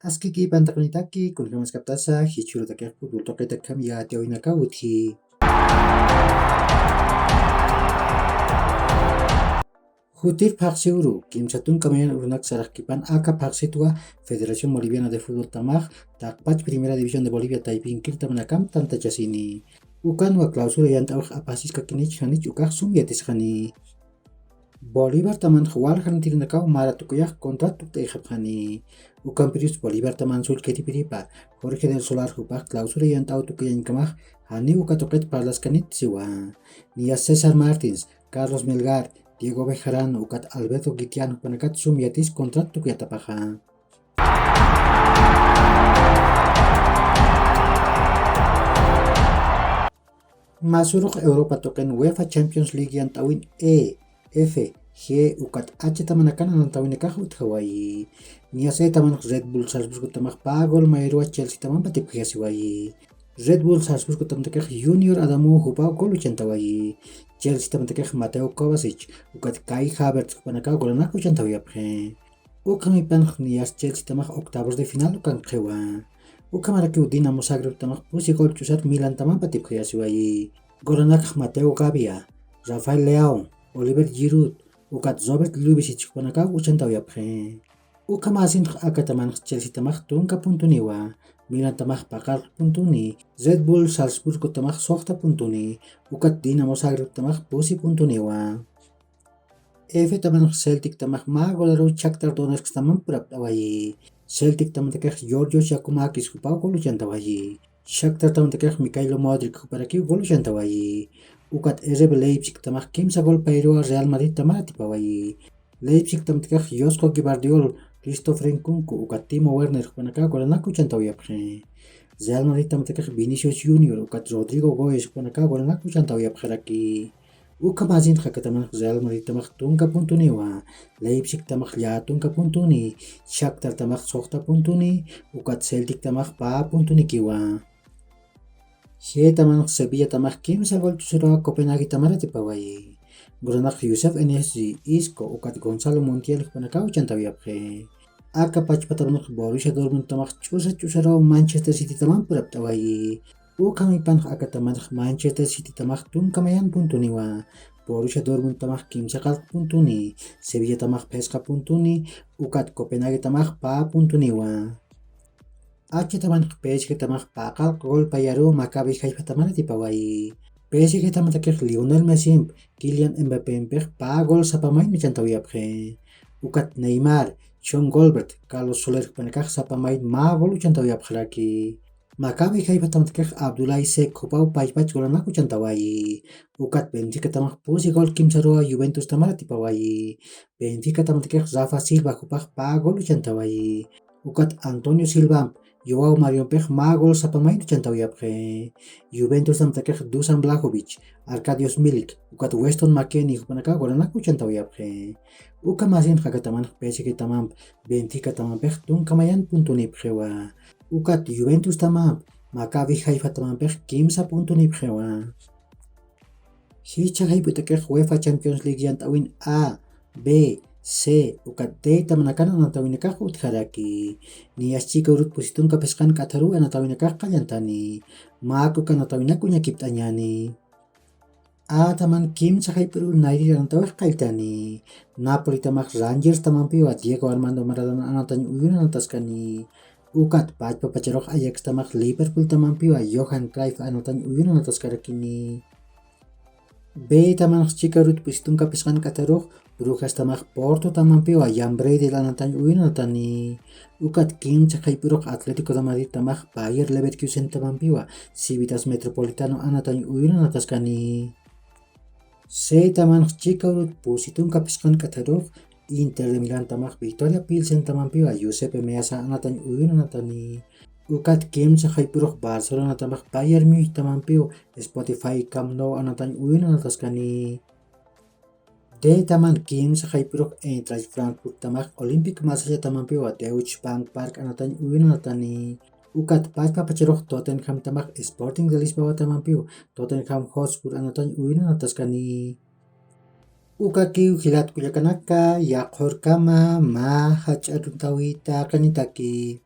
Askiki pantakunitaki kunkamas kaptasa hichurutakia futbol toqetakam ya tiawinaka uthi. Hutir Paxiuru, Kimsatun Kamayan Urunak Sarakipan Aka Paxitua, Federación Boliviana de Fútbol Tamaj, Takpach Primera División de Bolivia Taiping Kirtamanakam Tanta Chasini. Ukan wa clausura yantawaj apasis kakinich hanich ukaj sumyatis hani. Bolívar taman jugar hantirinakaw maratukuyak contrato tejapani. Ukan perius Bolívar taman sul ketipiripa, Jorge del Solar Jupak clausura yantaw tukayankamaj, hani ukatoket parlas kanit siwa. Nia César Martins, Carlos Melgar, Diego Bejarano, ukat Alberto Gitiano panakat sumyatis contrato kuyatapaja. Masuruk Europa token UEFA Champions League yantawin E, F, G, ukat H tamanakan anantawin nekahut Hawaii. Niase taman Red Bull Salzburg tamak pagol mairua Chelsea taman patip Hawaii. Red Bull Salzburg tamtekeh Junior Adamu hupau gol uchantawai. Chelsea tamtekeh Mateo Kovacic, ukat Kai Havertz panaka golanak uchantawai. Ukami pan nias Chelsea tamak octavos de final ukan kewa. Ukamaraki Dinamo Zagreb tamak pusi gol chusat Milan taman patip Hawaii. Golanak Mateo Gavia, Rafael Leao, Oliver Giroud, ukat Robert Lubicic panaka uchantawai. Ukamasin akataman Chelsea tamak tunka puntuniwa. Milan tamak pakal puntuni, Red Bull Salzburg tamak sokta puntuni, ukat Dinamo Zagreb tamak pusi puntuniwa. F taman Celtic tamak magolaro Shakhtar Donetsk taman purap tawayi. Celtic taman tekeh Giorgio Giacomakis hupau golu jantawayi. Shakhtar taman tekeh Mikhailo Modric huparaki golu jantawayi. Ukat RB Leipzig tamak kimsa gol pairua Real Madrid taman tipawayi. Leipzig taman tekeh Josko Gvardiol, Christopher Nkunku, ukat Timo Werner panaka golanaku chantawiyapje. Real Madrid tamtekeh Vinicius Junior, ukat Rodrigo Goes panaka golanaku chantawiyapjeraki. Ukamazin hakataman Real Madrid tamak tunka puntuniwa, Leipzig tamak ya tunka puntuni, Shakhtar tamak sokta puntuni, ukat Celtic tamak pa puntuni kiwa. He tamak Sevilla tamak kimsa gol tusura Copenhagen tamara tipawayi. Golanak Yusuf NSG, Isco, ukat Gonzalo Montiel panaka uchantawiyapje. Aka pachpatarunak Borussia Dortmund tamak chusaraw Manchester City taman purap tawayi. Ukami pan akataman Manchester City tamak tunkamayan puntuniwa. Borussia Dortmund tamak kimsakal puntuni. Sevilla tamak peska puntuni. Ukat Copenhagen tamak pa puntuniwa. H taman PSG tamak pakal gol payaru Maccabi Haifa taman tipawayi. PSG taman takir Lionel Messi, Kylian Mbappé pa gol sa pamain michantawiyapje. Ukat Neymar, Sean Goldberg, Carlos Soler panakah sa pamain magol uchantawiyapjeraki. Maccabi Haifa tamakeh Abdullah Isek hupau pachpach golanak uchantawayi. Ukat Benfica tamak pusi gol kimsarua Juventus tamara tipawayi. Benfica tamakeh Rafa Silva hupah pa gol uchantawayi. Ukat Antonio Silva, Joao Mario pech magol sa pamain uchantawiyapje. Juventus tamakeh Dusan Blajovic, Arkadiusz Milik, ukat Weston McKennie hupanaka golanak uchantawiyapje. Ukamasin hakataman PSG tamam, Benfica tamam pech tunkamayan puntunipjewa. Ukat Juventus tamam, Maccabi Haifa tamam pech kimsa puntunipjewa. Hicha haiputakeh UEFA Champions League yantawin A, B, C, ukat D tamanakan anatawinakah utharaki. Nias chika urut pusitun kapeskan kataru anatawinakah kayantani. Maku kanatawinaku nyakiptanyani. A taman Kim Sahaipuru Nairi Antawah Kaitani. Napoli tamak Rangers taman piwa Diego Armando Maradona anatany uyun anataskani. Ukat Pachpa Pacharoh Ajax tamak Liverpool taman piwa Johan Cruyff anatany uyun anataskarakini. B taman Chikarut pusitun kapeskan kataroh Brujas tamak Porto taman piwa Jan Breidel anatany uyun anatani. Ukat Kim Sahaipuru Atletico de Madrid tamak Bayer Leverkusen taman piwa Civitas Metropolitano anatany uyun anataskani. C taman chika urut pusitun kapiskan kataroh Inter de Milan tamak Victoria Pilsen taman piwa Giuseppe Meazza anatany uyun anatani. Ukat Kim Sahaipuru Barcelona tamak Bayern Munich taman piwa Spotify Camp Nou anatany uyun anataskani. D taman Kim Sahaipuru Eintracht Frankfurt tamak Olympic Marseille taman piwa Deutsche Bank Park anatany uyun anatani. Ukat Pachpa Pacharoh Tottenham tamak Sporting de Lisboa taman piwa Tottenham Hotspur anatany uyun anataskani. Ukaki hilat kuyakanaka yakhor kama ma hach aduntawita kanitaki.